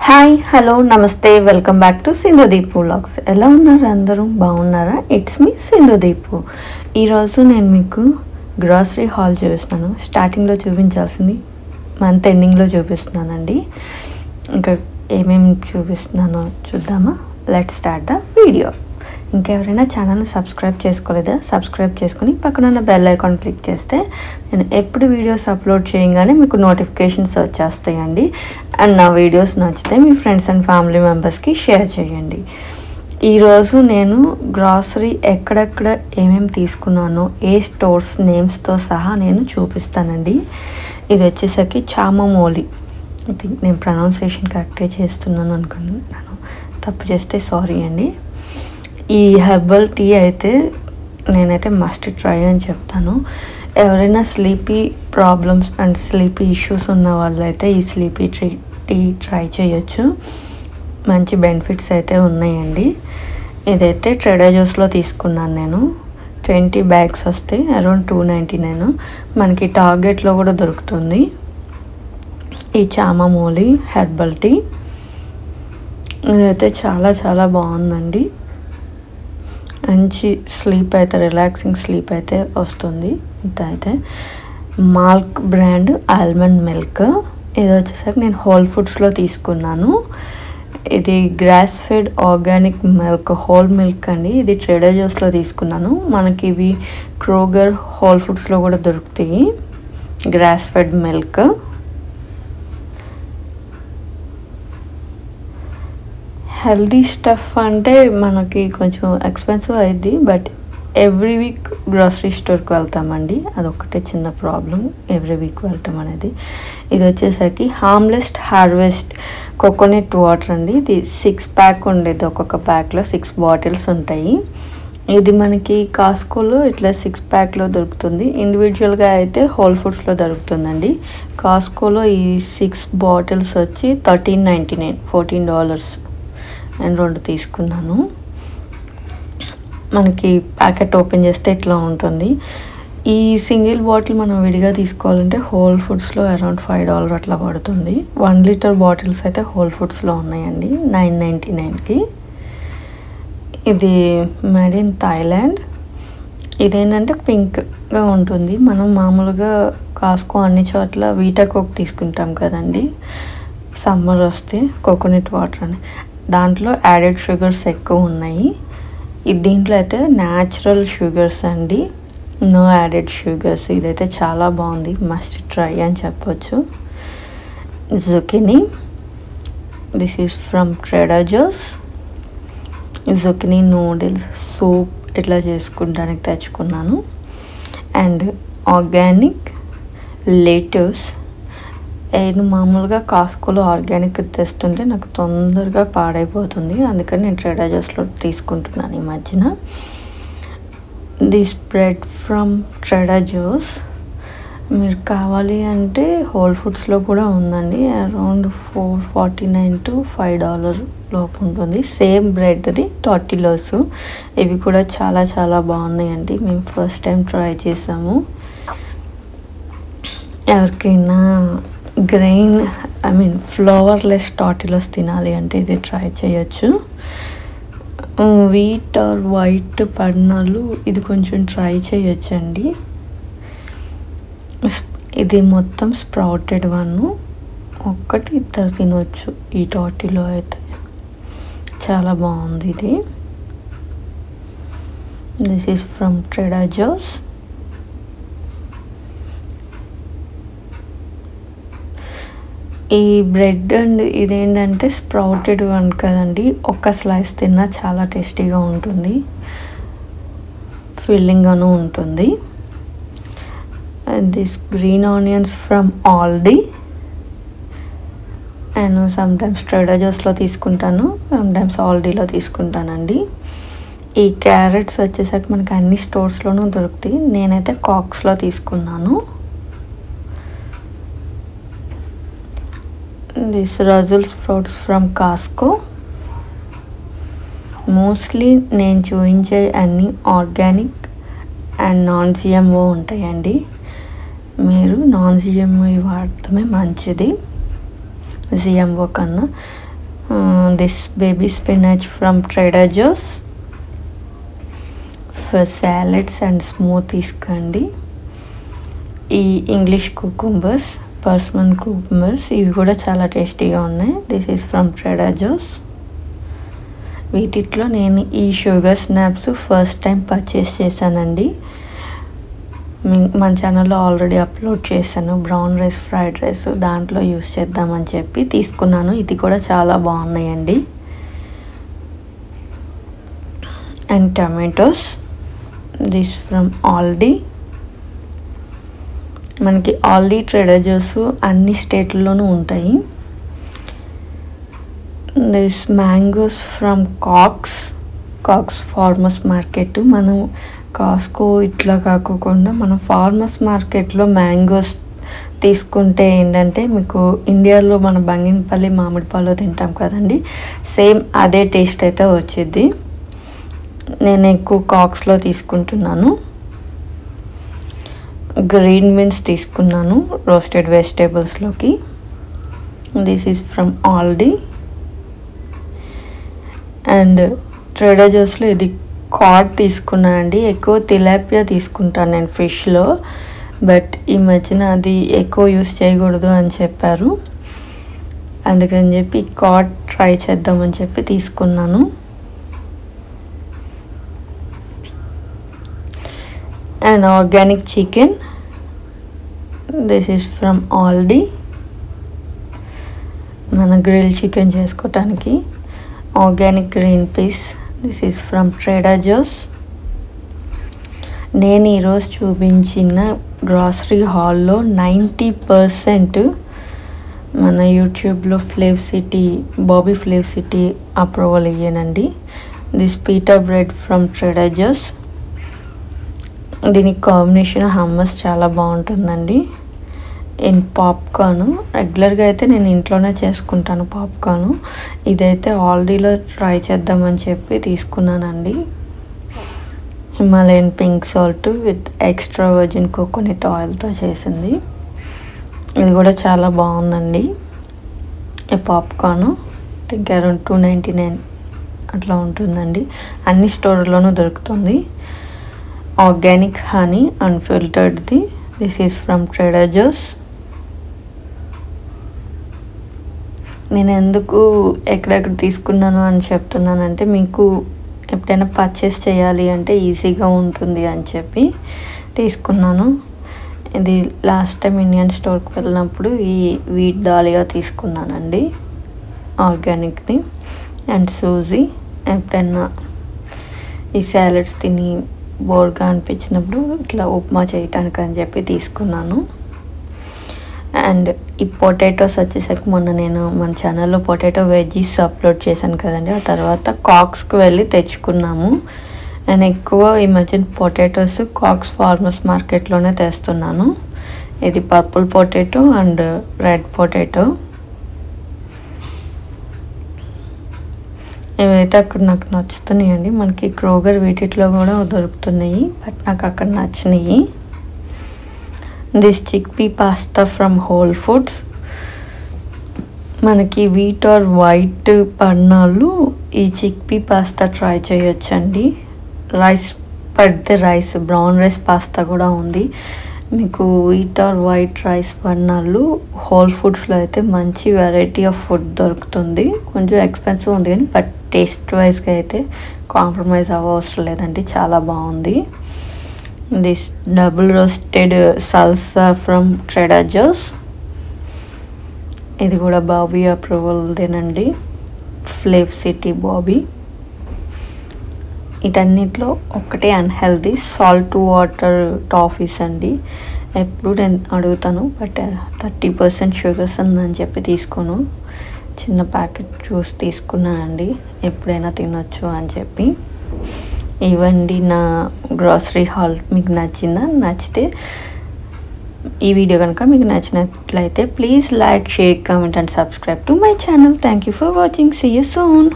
Hi hello namaste welcome back to Sindhudeepu vlogs. ఎలా ఉన్నారు అందరూ? బాగున్నారా? It's me Sindhudeepu. ఈరోజు నేను మీకు గ్రాసరీ హాల్ చూపిస్తున్నాను. స్టార్టింగ్లో చూపించాల్సింది మంత్ ఎండింగ్లో చూపిస్తున్నానండి. ఇంకా ఏమేమి చూపిస్తున్నానో చూద్దామా? Let's start the video. ఇంకెవరైనా ఛానల్ని సబ్స్క్రైబ్ చేసుకోలేదా? సబ్స్క్రైబ్ చేసుకుని పక్కన ఉన్న బెల్ ఐకాన్ క్లిక్ చేస్తే నేను ఎప్పుడు వీడియోస్ అప్లోడ్ చేయగానే మీకు నోటిఫికేషన్స్ వచ్చేస్తాయండి. అండ్ నా వీడియోస్ నచ్చితే మీ ఫ్రెండ్స్ అండ్ ఫ్యామిలీ మెంబర్స్కి షేర్ చేయండి. ఈరోజు నేను గ్రాసరీ ఎక్కడెక్కడ ఏమేమి తీసుకున్నానో ఏ స్టోర్స్ నేమ్స్తో సహా నేను చూపిస్తానండి. ఇది వచ్చేసరికి చామమోలి. నేను ప్రొనౌన్సియేషన్ కరెక్ట్గా చేస్తున్నాను అనుకున్నాను, తప్పు చేస్తే సారీ అండి. ఈ హెర్బల్ టీ అయితే నేనైతే మస్ట్ ట్రై అని చెప్తాను. ఎవరైనా sleepy problems and sleepy issues ఉన్న వాళ్ళైతే ఈ స్లీపీ టీ ట్రై చేయొచ్చు. మంచి బెనిఫిట్స్ అయితే ఉన్నాయండి. ఇదైతే ట్రేడర్ జోస్లో తీసుకున్నాను నేను. 20 బ్యాగ్స్ వస్తాయి, అరౌండ్ $2.99. మనకి టార్గెట్లో కూడా దొరుకుతుంది ఈ చామమోలి హెర్బల్ టీ. ఇదైతే చాలా చాలా బాగుందండి. మంచి స్లీప్ అయితే, రిలాక్సింగ్ స్లీప్ అయితే వస్తుంది. ఇదైతే మాల్క్ బ్రాండ్ ఆల్మండ్ మిల్క్. ఇది వచ్చేసరికి నేను హోల్ ఫుడ్స్లో తీసుకున్నాను. ఇది grass fed organic milk, whole milk అండి. ఇది ట్రేడర్ జోస్లో తీసుకున్నాను. మనకి ఇవి క్రోగర్, హోల్ ఫుడ్స్లో కూడా దొరుకుతాయి grass fed milk. Healthy stuff అంటే మనకి కొంచెం ఎక్స్పెన్సివ్ అయింది, బట్ ఎవ్రీ వీక్ గ్రాసరీ స్టోర్కి వెళ్తామండి. అదొక్కటే చిన్న ప్రాబ్లం, ఎవ్రీ వీక్ వెళ్తాం అనేది. ఇది వచ్చేసరికి హార్వెస్ట్ కోకోనట్ వాటర్ అండి. ఇది 6 ప్యాక్ ఉండేది. ఒక్కొక్క ప్యాక్లో 6 బాటిల్స్ ఉంటాయి. ఇది మనకి కాస్కోలో ఇట్లా 6 ప్యాక్లో దొరుకుతుంది. ఇండివిజువల్గా అయితే హోల్ ఫుడ్స్లో దొరుకుతుందండి. కాస్కోలో ఈ 6 బాటిల్స్ వచ్చి $13.99, $14. నేను 2 తీసుకున్నాను. మనకి ప్యాకెట్ ఓపెన్ చేస్తే ఇట్లా ఉంటుంది. ఈ సింగిల్ బాటిల్ మనం విడిగా తీసుకోవాలంటే హోల్ ఫుడ్స్లో అరౌండ్ $5 అట్లా పడుతుంది. 1 లీటర్ బాటిల్స్ అయితే హోల్ ఫుడ్స్లో ఉన్నాయండి $9.99కి. ఇది మేడ్ ఇన్ థాయిలాండ్. ఇదేంటంటే పింక్గా ఉంటుంది. మనం మామూలుగా కాస్కో అన్ని చోట్ల వీటా కోక్ తీసుకుంటాం కదండి సమ్మర్ వస్తే, కోకోనట్ వాటర్ అని. దాంట్లో యాడెడ్ షుగర్స్ ఎక్కువ ఉన్నాయి. దీంట్లో అయితే న్యాచురల్ షుగర్స్ అండి, నో యాడెడ్ షుగర్స్. ఇదైతే చాలా బాగుంది, మస్ట్ ట్రై అని చెప్పొచ్చు. Zucchini, this is from Trader Joe's. Zucchini noodles soup ఇట్లా చేసుకుంటానికి తెచ్చుకున్నాను. And organic lettuce. నేను మామూలుగా కాస్కోలో ఆర్గానిక్ తెస్తుంటే నాకు తొందరగా పాడైపోతుంది, అందుకని నేను ట్రేడర్ జోస్లో తీసుకుంటున్నాను ఈ మధ్యన. This bread from Trader Joe's. మీరు కావాలి అంటే హోల్ ఫుడ్స్లో కూడా ఉందండి. అరౌండ్ $4.49 to $5 లోపు ఉంటుంది. సేమ్ బ్రెడ్ది టార్టిలోస్. ఇవి కూడా చాలా చాలా బాగున్నాయండి. మేము ఫస్ట్ టైం ట్రై చేసాము. ఎవరికైనా ఫ్లవర్లెస్ టార్టిలోస్ తినాలి అంటే ఇది ట్రై చేయొచ్చు. వీట్ ఆర్ వైట్ పడినాలు ఇది కొంచెం ట్రై చేయొచ్చండి. ఇది మొత్తం స్ప్రౌటెడ్ వన్, 1-2 తినొచ్చు. ఈ టార్టిలో అయితే చాలా బాగుంది ఇది. This is from Trader Joe's. ఈ బ్రెడ్ అండ్ ఇదేంటంటే స్ప్రౌటెడ్ వన్ కదండి. ఒక్క స్లైస్ తిన్నా చాలా టేస్టీగా ఉంటుంది, ఫిల్లింగ్గాను ఉంటుంది. This green onions from Aldi. నేను సమ్టైమ్స్ ట్రేడర్ జోస్లో తీసుకుంటాను, సమ్టైమ్స్ ఆల్డీలో తీసుకుంటానండి. ఈ క్యారెట్స్ వచ్చేసరికి మనకి అన్ని స్టోర్స్లోనూ దొరుకుతాయి. నేనైతే కాక్స్లో తీసుకున్నాను. This brussels sprouts from Costco. Mostly నేను చూపించే అన్నీ ఆర్గానిక్ అండ్ నాన్ జిఎంఓ ఉంటాయండి. మీరు నాన్ జిఎంఓ వాడటమే మంచిది జిఎంఓ కన్నా. this baby spinach from Trader Joe's for salads and smoothies కండి. ఈ ఇంగ్లీష్ కుకుంబర్స్, పర్స్మన్ కుకుంబర్స్ ఇవి కూడా చాలా టేస్టీగా ఉన్నాయి. This is from Trader Joe's. వీటిలో నేను ఈ sugar snaps first time purchase చేశానండి. మన ఛానల్లో ఆల్రెడీ అప్లోడ్ చేశాను. బ్రౌన్ రైస్, ఫ్రైడ్ రైస్ దాంట్లో యూస్ చేద్దామని చెప్పి తీసుకున్నాను. ఇది కూడా చాలా బాగున్నాయండి. And tomatoes, this from Aldi. మనకి ఆల్డీ, ట్రేడర్ జోస్ అన్ని స్టేట్లలోనూ ఉంటాయి. This mangoes from Cox farmers market. మనం కాస్కో ఇట్లా కాకుండా మనం ఫార్మర్స్ మార్కెట్లో మ్యాంగోస్ తీసుకుంటే ఏంటంటే మీకు ఇండియాలో మన బంగినపల్లి మామిడిపాలు తింటాం కదండి, సేమ్ అదే టేస్ట్ అయితే వచ్చింది. నేను ఎక్కువ కాక్స్లో తీసుకుంటున్నాను. గ్రీన్ బీన్స్ తీసుకున్నాను రోస్టెడ్ వెజిటేబుల్స్లోకి. This is from Aldi. And Trader జోస్లో ఇది కాడ్ తీసుకున్నానండి. ఎక్కువ తిలాపియా తీసుకుంటాను నేను ఫిష్లో, బట్ ఈ మధ్యన అది ఎక్కువ యూస్ చేయకూడదు అని చెప్పారు. అందుకని చెప్పి కాడ్ ట్రై చేద్దామని చెప్పి తీసుకున్నాను. And organic chicken, this is from Aldi. మన గ్రిల్ చికెన్ చేసుకోవటానికి. Organic green peas, this is from Trader Joe's. నేను ఈరోజు చూపించిన గ్రాసరీ హాల్లో 90% మన యూట్యూబ్లో బాబీ ఫ్లేవ్ సిటీ అప్రూవల్ అయ్యానండి. This pita bread from Trader Joe's. దీనికి కాంబినేషన్ హమ్మస్ చాలా బాగుంటుందండి. అండ్ పాప్కార్న్, రెగ్యులర్గా అయితే నేను ఇంట్లోనే చేసుకుంటాను పాప్కార్న్. ఇదైతే ఆల్డీలో ట్రై చేద్దామని చెప్పి తీసుకున్నానండి. Himalayan pink salt with extra virgin coconut ఆయిల్తో చేసింది. ఇది కూడా చాలా బాగుందండి. ఈ పాప్కార్న్ థింక్ అరౌండ్ 299 అట్లా ఉంటుందండి. అన్ని స్టోర్లోనూ దొరుకుతుంది. ఆర్గానిక్ హనీ అన్ఫిల్టర్డ్ది, this is from Trader Joe's. నేను ఎందుకు ఎక్కడెక్కడ తీసుకున్నాను అని చెప్తున్నానంటే మీకు ఎప్పుడైనా పర్చేస్ చేయాలి అంటే ఈజీగా ఉంటుంది అని చెప్పి తీసుకున్నాను. ఇది లాస్ట్ టైం ఇండియన్ స్టోర్కి వెళ్ళినప్పుడు ఈ వీట్ దాలియా తీసుకున్నానండి, ఆర్గానిక్ది. అండ్ సూజీ, ఎప్పుడైనా ఈ సాలడ్స్ తిని బోర్గా అనిపించినప్పుడు ఇట్లా ఉప్మా చేయటానికి అని చెప్పి తీసుకున్నాను. అండ్ ఈ పొటాటోస్ వచ్చేసరికి మొన్న నేను మన ఛానల్లో పొటాటో వెజ్జీస్ అప్లోడ్ చేశాను కదండి, ఆ తర్వాత కాక్స్కి వెళ్ళి తెచ్చుకున్నాము. నేను ఎక్కువ ఈ మధ్యన పొటాటోస్ కాక్స్ ఫార్మర్స్ మార్కెట్లోనే తెస్తున్నాను. ఇది purple potato and red potato. ఇవైతే అక్కడ నాకు నచ్చుతున్నాయండి. మనకి క్రోగర్ వీటిలో కూడా దొరుకుతున్నాయి, బట్ నాకు అక్కడ నచ్చినాయి. This chickpea pasta from Whole Foods. మనకి వీట్ ఆర్ వైట్ పన్నాలు ఈ చిక్పీ పాస్తా ట్రై చేయొచ్చండి. రైస్ పడితే బ్రౌన్ రైస్ పాస్తా కూడా ఉంది. మీకు వీట్ ఆర్ వైట్ రైస్ పన్నాలు హోల్ ఫుడ్స్లో అయితే మంచి వెరైటీ ఆఫ్ ఫుడ్ దొరుకుతుంది. కొంచెం ఎక్స్పెన్సివ్ ఉంది కానీ బట్ టేస్ట్ వైజ్గా అయితే కాంప్రమైజ్ అవ్వవసరం లేదండి, చాలా బాగుంది. This double roasted salsa from Trader Joe's. ఇది కూడా బాబీ అప్రూవల్దేనండి, ఫ్లేవ్ సిటీ బాబీ. వీటన్నిటిలో ఒకటే అన్హెల్దీ సాల్ట్ వాటర్ టాఫీస్ అండి. ఎప్పుడు నేను అడుగుతాను బట్ 30% షుగర్స్ ఉందని చెప్పి తీసుకోను. చిన్న ప్యాకెట్ చూసి తీసుకున్నానండి, ఎప్పుడైనా తినొచ్చు అని చెప్పి. ఇవండి నా గ్రాసరీ హాల్. మీకు నచ్చితే ఈ వీడియో కనుక మీకు నచ్చినట్లయితే please like, share, comment and subscribe to my channel. Thank you for watching. See you soon.